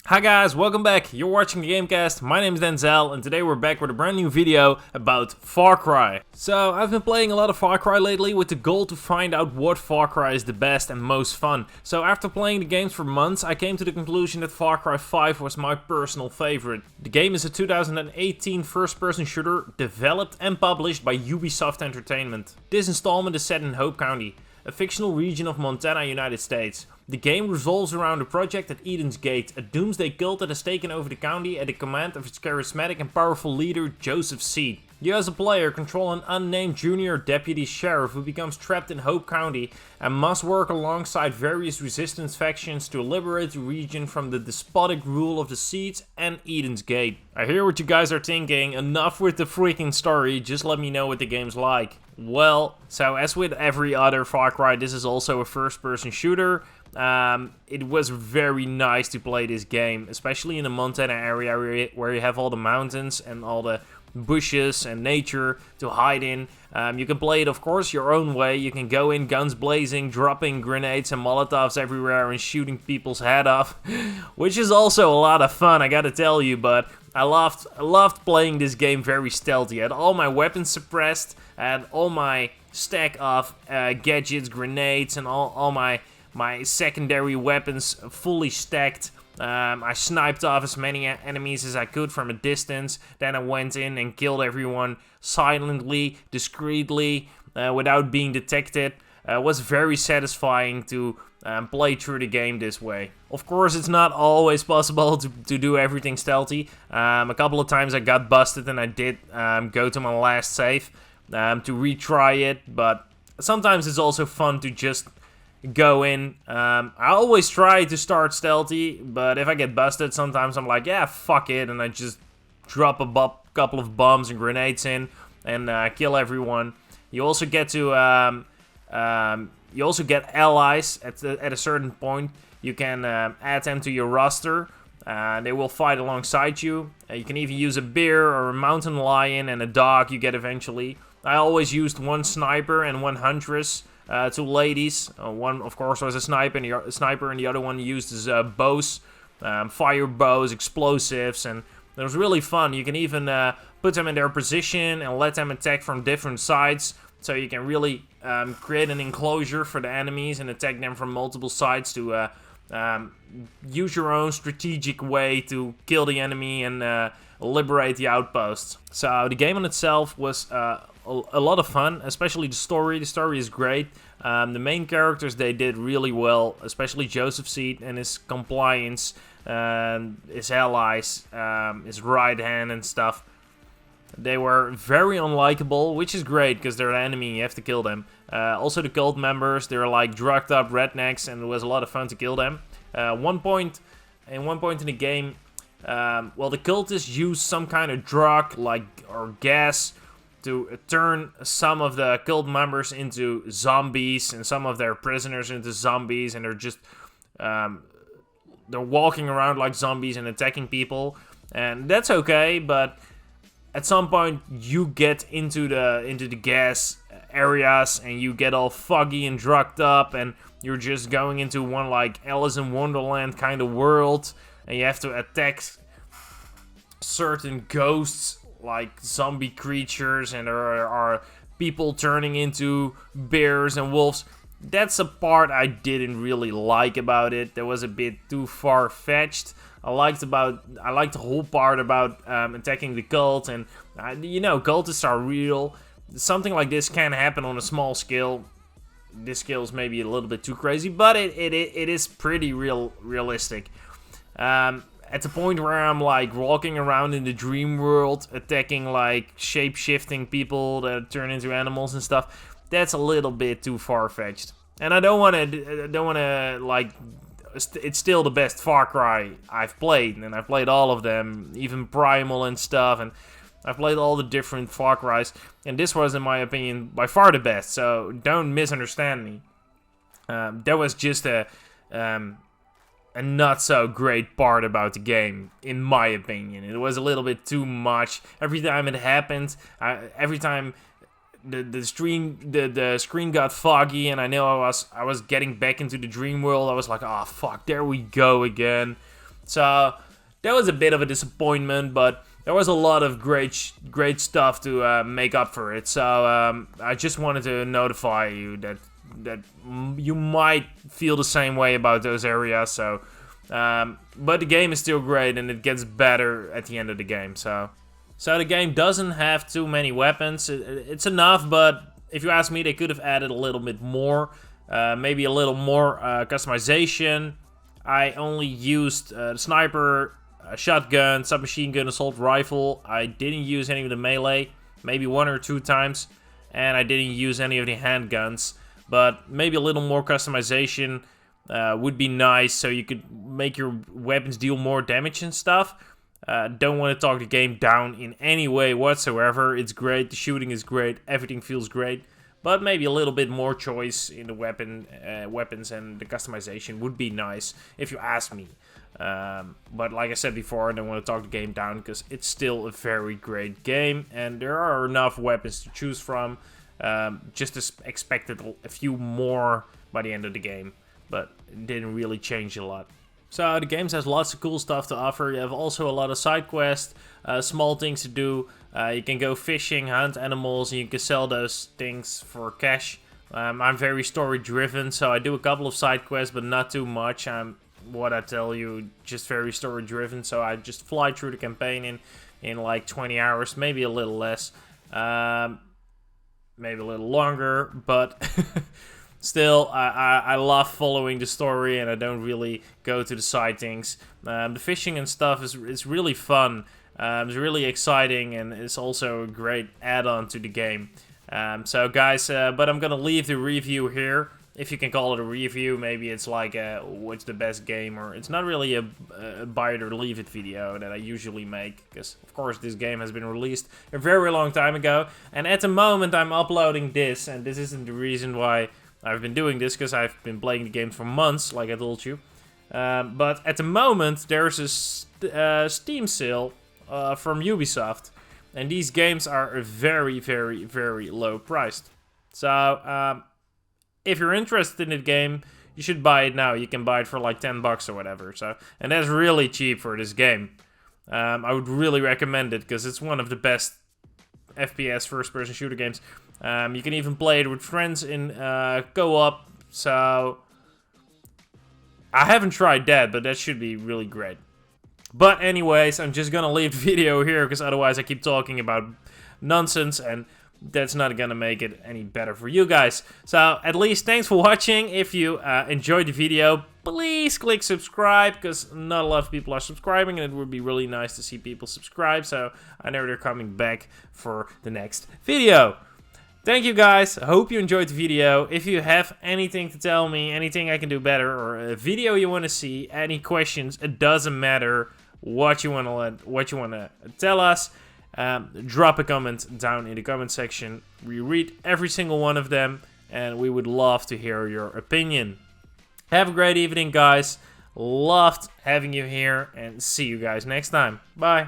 Hi guys, welcome back. You're watching the Gamecast. My name is Denzel, and today we're back with a brand new video about Far Cry. So, I've been playing a lot of Far Cry lately with the goal to find out what Far Cry is the best and most fun. So, after playing the games for months, I came to the conclusion that Far Cry 5 was my personal favorite. The game is a 2018 first-person shooter developed and published by Ubisoft Entertainment. This installment is set in Hope County, a fictional region of Montana, United States. The game revolves around a project at Eden's Gate, a doomsday cult that has taken over the county at the command of its charismatic and powerful leader, Joseph Seed. You as a player control an unnamed junior deputy sheriff who becomes trapped in Hope County and must work alongside various resistance factions to liberate the region from the despotic rule of the Seeds and Eden's Gate. I hear what you guys are thinking, enough with the freaking story, just let me know what the game's like. Well, so as with every other Far Cry, this is also a first-person shooter. It was very nice to play this game, especially in the Montana area where you have all the mountains and all the bushes and nature to hide in. You can play it, of course, your own way. You can go in guns blazing, dropping grenades and molotovs everywhere and shooting people's head off, which is also a lot of fun, I gotta tell you, but I loved playing this game very stealthy. I had all my weapons suppressed, I had all my stack of gadgets, grenades, and all my secondary weapons fully stacked. I sniped off as many enemies as I could from a distance. Then I went in and killed everyone silently, discreetly, without being detected. It was very satisfying to play through the game this way. Of course, it's not always possible to do everything stealthy. A couple of times I got busted and I did go to my last save to retry it, but sometimes it's also fun to just go in. I always try to start stealthy, but if I get busted, sometimes I'm like, yeah, fuck it, and I just drop a couple of bombs and grenades in and kill everyone. You also get to you also get allies at a certain point. You can add them to your roster. They will fight alongside you. You can even use a bear or a mountain lion and a dog you get eventually. I always used one sniper and one huntress. Two ladies. One, of course, was a sniper, and the other one used his bows, fire bows, explosives, and it was really fun. You can even put them in their position and let them attack from different sides, so you can really create an enclosure for the enemies and attack them from multiple sides to use your own strategic way to kill the enemy and liberate the outposts. So the game on itself was a lot of fun, especially the story. The story is great. The main characters, they did really well, especially Joseph Seed and his compliance, his allies, his right hand and stuff. They were very unlikable, which is great because they're an enemy, you have to kill them. Also the cult members, they're like drugged up rednecks, and it was a lot of fun to kill them. One point in the game, well, the cultists use some kind of drug or gas to turn some of the cult members into zombies and some of their prisoners into zombies, and they're just they're walking around like zombies and attacking people, and that's okay. But at some point you get into the gas areas and you get all foggy and drugged up, and you're just going into one like Alice in Wonderland kind of world, and you have to attack certain ghosts like zombie creatures, and there are people turning into bears and wolves. That's a part I didn't really like about it. That was a bit too far-fetched. I liked the whole part about attacking the cult, and cultists are real. Something like this can happen on a small scale. This scale is maybe a little bit too crazy, but it is pretty realistic. At the point where I'm like walking around in the dream world, attacking like shape-shifting people that turn into animals and stuff, that's a little bit too far-fetched. And I don't want to like. It's still the best Far Cry I've played, and I've played all of them, even Primal and stuff, and I've played all the different Far Cries, and this was, in my opinion, by far the best. So don't misunderstand me. That was just a not so great part about the game, in my opinion. It was a little bit too much. Every time it happened, every time the screen got foggy, and I know I was getting back into the dream world, I was like, oh fuck, there we go again. So that was a bit of a disappointment, but there was a lot of great stuff to make up for it. So I just wanted to notify you that you might feel the same way about those areas. So, but the game is still great, and it gets better at the end of the game. So the game doesn't have too many weapons. It's enough, but if you ask me, they could have added a little bit more. Maybe a little more customization. I only used the sniper, shotgun, submachine gun, assault rifle. I didn't use any of the melee, maybe 1 or 2 times, and I didn't use any of the handguns. But maybe a little more customization would be nice, so you could make your weapons deal more damage and stuff. Don't want to talk the game down in any way whatsoever. It's great, the shooting is great, everything feels great. But maybe a little bit more choice in the weapons and the customization would be nice, if you ask me. But like I said before, I don't want to talk the game down, because it's still a very great game, and there are enough weapons to choose from. Just expected a few more by the end of the game, but it didn't really change a lot. So the game has lots of cool stuff to offer. You have also a lot of side quests, small things to do. You can go fishing, hunt animals, and you can sell those things for cash. I'm very story driven, so I do a couple of side quests, but not too much. I'm, what I tell you, just very story driven, so I just fly through the campaign in like 20 hours, maybe a little less, maybe a little longer, but still, I love following the story, and I don't really go to the side things. The fishing and stuff is really fun. It's really exciting, and it's also a great add-on to the game. So guys, but I'm gonna leave the review here, if you can call it a review. Maybe it's like what's the best game, or it's not really a buy it or leave it video that I usually make, because of course this game has been released a very long time ago, and at the moment I'm uploading this, and this isn't the reason why I've been doing this, because I've been playing the game for months, like I told you. But at the moment there's a Steam sale from Ubisoft, and these games are very, very, very low priced. So if you're interested in the game, you should buy it now. You can buy it for like 10 bucks or whatever. So, and that's really cheap for this game. I would really recommend it, because it's one of the best FPS first-person shooter games. You can even play it with friends in co-op. So I haven't tried that, but that should be really great. But anyways, I'm just gonna leave the video here, because otherwise I keep talking about nonsense, and that's not gonna make it any better for you guys. So at least thanks for watching. If you enjoyed the video, please click subscribe, because not a lot of people are subscribing, and it would be really nice to see people subscribe. So I know they're coming back for the next video. Thank you guys, I hope you enjoyed the video. If you have anything to tell me, anything I can do better, or a video you want to see, any questions, it doesn't matter what you want to tell us. Drop a comment down in the comment section. We read every single one of them, and we would love to hear your opinion. Have a great evening, guys. Loved having you here, and see you guys next time. Bye.